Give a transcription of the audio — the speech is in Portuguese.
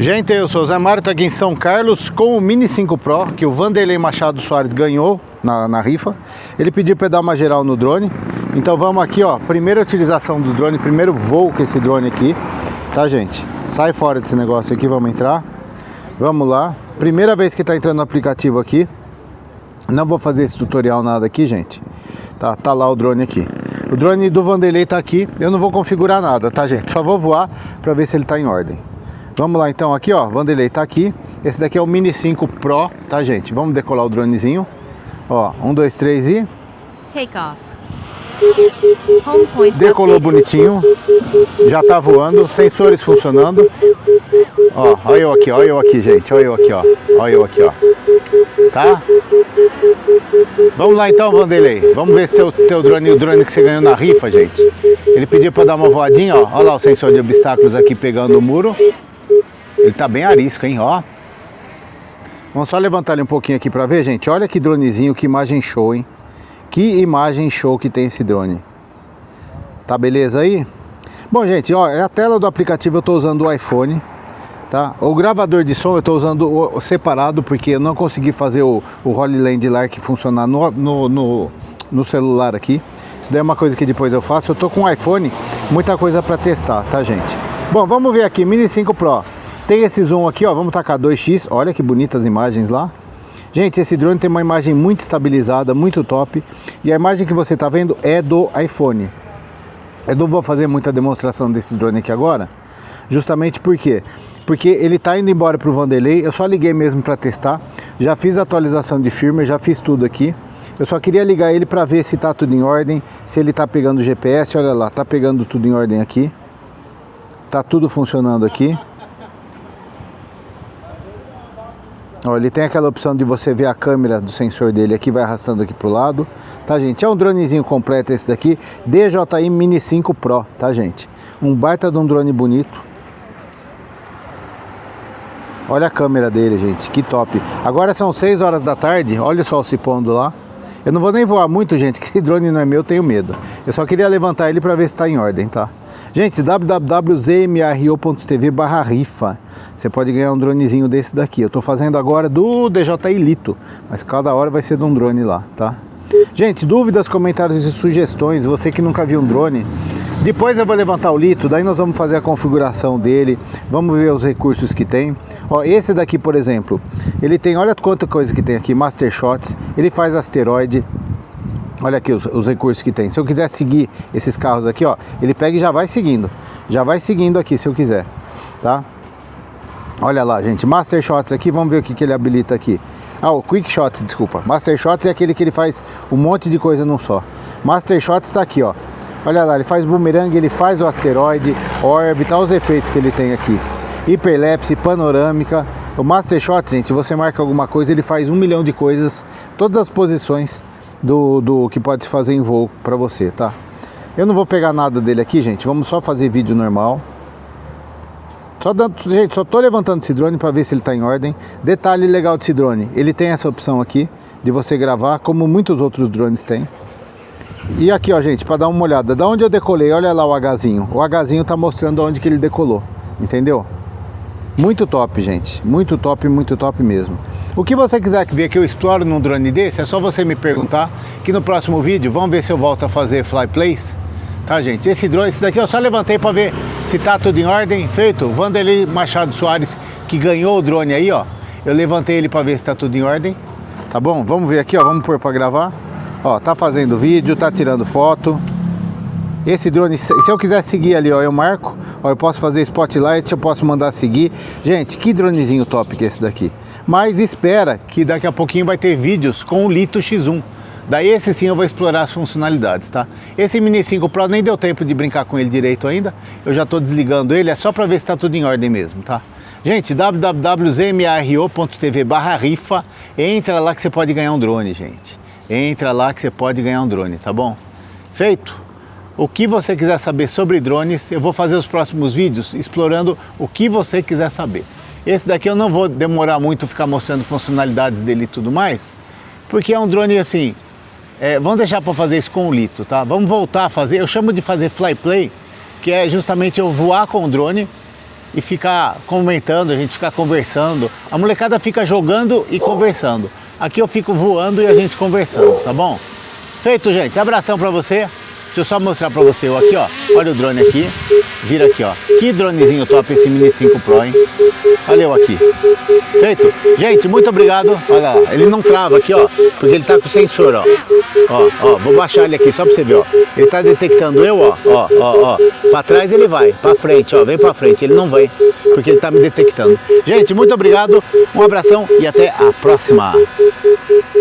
Gente, eu sou o Zé Mário, tô aqui em São Carlos com o Mini 5 Pro, que o Vanderlei Machado Soares ganhou na rifa. Ele pediu para dar uma geral no drone. Então vamos aqui, ó, primeira utilização do drone, primeiro voo com esse drone aqui, tá, gente? Sai fora desse negócio aqui, vamos entrar. Vamos lá. Primeira vez que tá entrando no aplicativo aqui. Não vou fazer esse tutorial nada aqui, gente. Tá lá o drone aqui. O drone do Vanderlei tá aqui. Eu não vou configurar nada, tá, gente? Só vou voar para ver se ele tá em ordem. Vamos lá então, aqui ó, Vanderlei tá aqui. Esse daqui é o Mini 5 Pro, tá, gente? Vamos decolar o dronezinho. Ó, 1, 2, 3 e... Take off. Home point. Decolou bonitinho. Já tá voando, sensores funcionando. Ó, olha eu aqui, gente. Olha eu aqui, ó. Olha eu aqui, ó. Tá? Vamos lá então, Vanderlei. Vamos ver se teu drone, o drone que você ganhou na rifa, gente. Ele pediu pra dar uma voadinha, ó. Olha lá o sensor de obstáculos aqui pegando o muro. Ele tá bem arisco, hein, ó. Vamos só levantar ele um pouquinho aqui pra ver, gente. Olha que dronezinho, que imagem show, hein. Que imagem show que tem esse drone. Tá beleza aí? Bom, gente, ó, a tela do aplicativo eu tô usando o iPhone, tá? O gravador de som eu tô usando o separado, porque eu não consegui fazer o Holy Land Lark funcionar no celular aqui. Isso daí é uma coisa que depois eu faço. Eu tô com o iPhone, muita coisa pra testar, tá, gente? Bom, vamos ver aqui, Mini 5 Pro. Tem esse zoom aqui, ó, vamos tacar 2x, olha que bonitas imagens lá. Gente, esse drone tem uma imagem muito estabilizada, muito top. E a imagem que você tá vendo é do iPhone. Eu não vou fazer muita demonstração desse drone aqui agora, justamente por quê? Porque ele tá indo embora pro Vanderlei, eu só liguei mesmo para testar. Já fiz a atualização de firmware, já fiz tudo aqui. Eu só queria ligar ele para ver se tá tudo em ordem, se ele tá pegando o GPS, olha lá, tá pegando tudo em ordem aqui. Tá tudo funcionando aqui. Ó, ele tem aquela opção de você ver a câmera do sensor dele aqui, vai arrastando aqui pro lado. Tá, gente? É um dronezinho completo esse daqui, DJI Mini 5 Pro, tá, gente? Um baita de um drone bonito. Olha a câmera dele, gente, que top. Agora são 6 horas da tarde, olha o sol se pondo lá. Eu não vou nem voar muito, gente, que esse drone não é meu, tenho medo. Eu só queria levantar ele para ver se tá em ordem, tá? Gente, www.zmro.tv/rifa. Você pode ganhar um dronezinho desse daqui. Eu tô fazendo agora do DJI Lito, mas cada hora vai ser de um drone lá, tá? Gente, dúvidas, comentários e sugestões, você que nunca viu um drone. Depois eu vou levantar o Lito, daí nós vamos fazer a configuração dele, vamos ver os recursos que tem. Ó, esse daqui, por exemplo, ele tem, olha quanta coisa que tem aqui, Master Shots, ele faz asteroide. Olha aqui os recursos que tem. Se eu quiser seguir esses carros aqui, ó, ele pega e já vai seguindo. Já vai seguindo aqui, se eu quiser, tá? Olha lá, gente, Master Shots aqui, vamos ver o que ele habilita aqui. Ah, o Quick Shots, desculpa. Master Shots é aquele que ele faz um monte de coisa num só. Master Shots tá aqui, ó. Olha lá, ele faz boomerang, ele faz o asteroide, órbita, os efeitos que ele tem aqui. Hiperlapse, panorâmica. O Master Shots, gente, você marca alguma coisa, ele faz 1 milhão de coisas, todas as posições do que pode se fazer em voo para você, tá? Eu não vou pegar nada dele aqui, gente, vamos só fazer vídeo normal. Gente, só tô levantando esse drone para ver se ele tá em ordem. Detalhe legal desse drone, ele tem essa opção aqui de você gravar, como muitos outros drones têm. E aqui, ó, gente, para dar uma olhada, da onde eu decolei, olha lá o Hzinho. O Hzinho tá mostrando onde que ele decolou, entendeu? Muito top, gente, muito top mesmo. O que você quiser ver que eu exploro num drone desse, é só você me perguntar, que no próximo vídeo, vamos ver se eu volto a fazer fly plays. Tá, gente, esse drone, esse daqui eu só levantei para ver se tá tudo em ordem, feito. O Vanderlei Machado Soares, que ganhou o drone aí, ó, eu levantei ele para ver se tá tudo em ordem, tá bom? Vamos ver aqui, ó, vamos pôr para gravar. Ó, tá fazendo vídeo, tá tirando foto. Esse drone, se eu quiser seguir ali, ó, eu marco. Ó, eu posso fazer spotlight, eu posso mandar seguir. Gente, que dronezinho top que é esse daqui. Mas espera que daqui a pouquinho vai ter vídeos com o Lito X1. Daí esse sim eu vou explorar as funcionalidades, tá? Esse Mini 5 Pro nem deu tempo de brincar com ele direito ainda. Eu já tô desligando ele, é só pra ver se tá tudo em ordem mesmo, tá? Gente, www.zmro.tv/rifa. Entra lá que você pode ganhar um drone, gente. Entra lá que você pode ganhar um drone, tá bom? Feito? O que você quiser saber sobre drones, eu vou fazer os próximos vídeos explorando o que você quiser saber. Esse daqui eu não vou demorar muito ficar mostrando funcionalidades dele e tudo mais, porque é um drone assim, vamos deixar para fazer isso com o Lito, tá? Vamos voltar a fazer, eu chamo de fazer fly play, que é justamente eu voar com o drone e ficar comentando, a gente ficar conversando. A molecada fica jogando e conversando. Aqui eu fico voando e a gente conversando, tá bom? Feito, gente. Abração pra você. Deixa eu só mostrar pra você eu aqui, ó. Olha o drone aqui. Vira aqui, ó. Que dronezinho top esse Mini 5 Pro, hein? Olha eu aqui. Feito? Gente, muito obrigado. Olha lá, ele não trava aqui, ó. Porque ele tá com o sensor, ó. Ó, vou baixar ele aqui só pra você ver, ó. Ele tá detectando eu, ó. Pra trás ele vai. Pra frente, ó. Vem pra frente. Ele não vem. Porque ele tá me detectando. Gente, muito obrigado. Um abração e até a próxima.